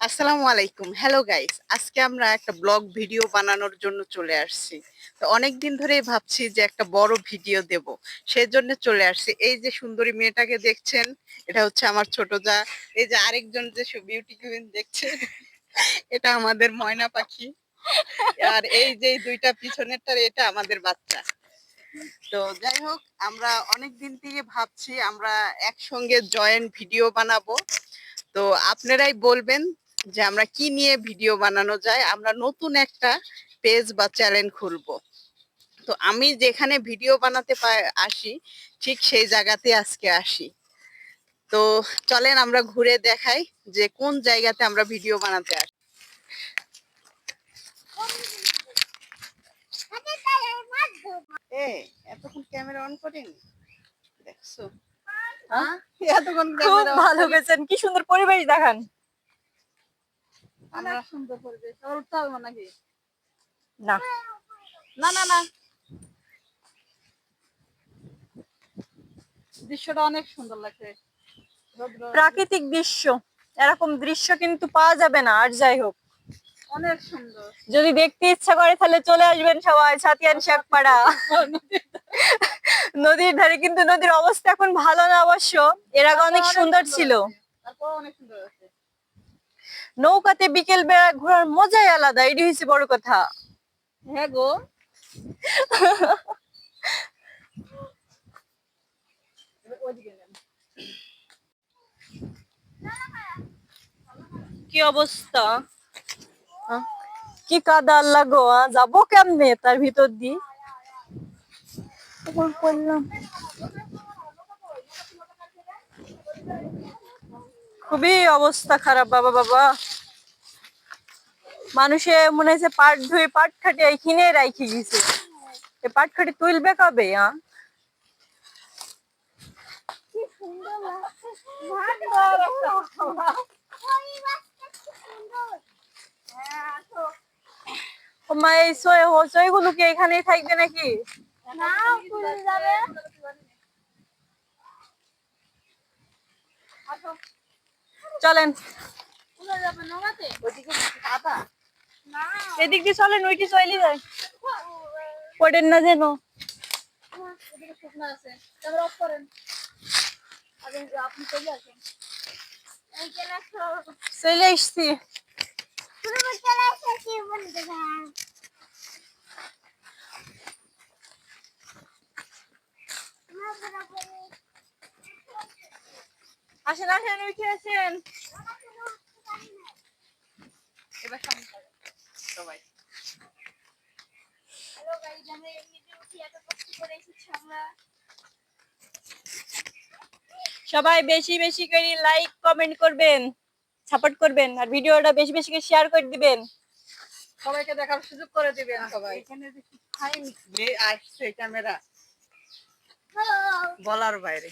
আসসালামু আলাইকুম। Hello guys. আজকে আমরা একটা ব্লগ ভিডিও বানানোর জন্য চলে আসছি। তো অনেকদিন ধরেই ভাবছি যে একটা বড় ভিডিও দেব। সেজন্য চলে আসছি। এই যে সুন্দরী মেয়েটাকে দেখছেন, এটা হচ্ছে আমার ছোট জা। এই যে আরেকজন যে বিউটি কুইন দেখছেন, এটা আমাদের ময়না পাখি। আর এই যে দুইটা পিছনেরটার এটা আমাদের বাচ্চা। তো যাই হোক, আমরা অনেকদিন থেকে ভাবছি আমরা একসঙ্গে জয়েন্ট ভিডিও বানাবো। তো আপনারাই বলবেন যে আমরা কি নিয়ে ভিডিও বানানো যায়। আমরা নতুন একটা পেজ বা চ্যানেল খুলবো। তো আমি যেখানে ভিডিও বানাতে আসি, ঠিক সেই জায়গাতে আজকে আসি। তো চলেন আমরা ঘুরে দেখাই যে কোন জায়গাতে আমরা ভিডিও বানাতে আসি। এতক্ষণ ক্যামেরা অন করেন, দেখছো? এতক্ষণ খুব ক্যামেরা ভালো গেছেন, কি সুন্দর পরিবেশ দেখান। আমরা সুন্দর পরিবেশ। আর উঠতে হবে নাকি? না না না না, দৃশ্যটা অনেক সুন্দর লাগছে। প্রাকৃতিক দৃশ্য, এরকম দৃশ্য কিন্তু পাওয়া যাবে না। আর যাই হোক, অনেক সুন্দর। যদি দেখতে ইচ্ছা করে তাহলে চলে আসবেন সবাই সাতিয়ান শেখপাড়া নদীর ধারে। কিন্তু নদীর অবস্থা এখন ভালো না অবশ্য, এর আগে অনেক সুন্দর ছিল। তারপর অনেক সুন্দর আছে। নৌকাতে বিকেল বেলা ঘোরার মজাই আলাদা, এটি হচ্ছে বড় কথা। হ্যাঁ গো। কি অবস্থা, কি কাদা লাগো, যাবো কেমনে তার ভিতর দিয়ে। পড়লাম, খুবই অবস্থা খারাপ বাবা বাবা। মানুষে মনে হচ্ছে পাট ধুয়ে পাট খাটে এইখানে রাইখে গেছে। এ পাট খাটে তুলবে কবে? ও মা, এই হইচই গুলো কি এখানেই থাকবে নাকি? চলেন এদিক দিয়ে, চলেন ওইটি চলে যায়, পড়েন না যেন। চলে এসছি। আসেন আসেন, উঠে আসেন। এবার সবাই সবাই বেশি বেশি করে লাইক কমেন্ট করবেন, সাপোর্ট করবেন, আর ভিডিওটা বেশি বেশি করে শেয়ার করে দিবেন। সবাইকে দেখার সুযোগ করে দিবেন। সবাই এখানে দেখি ফাইন আসছে ক্যামেরা বলার বাইরে।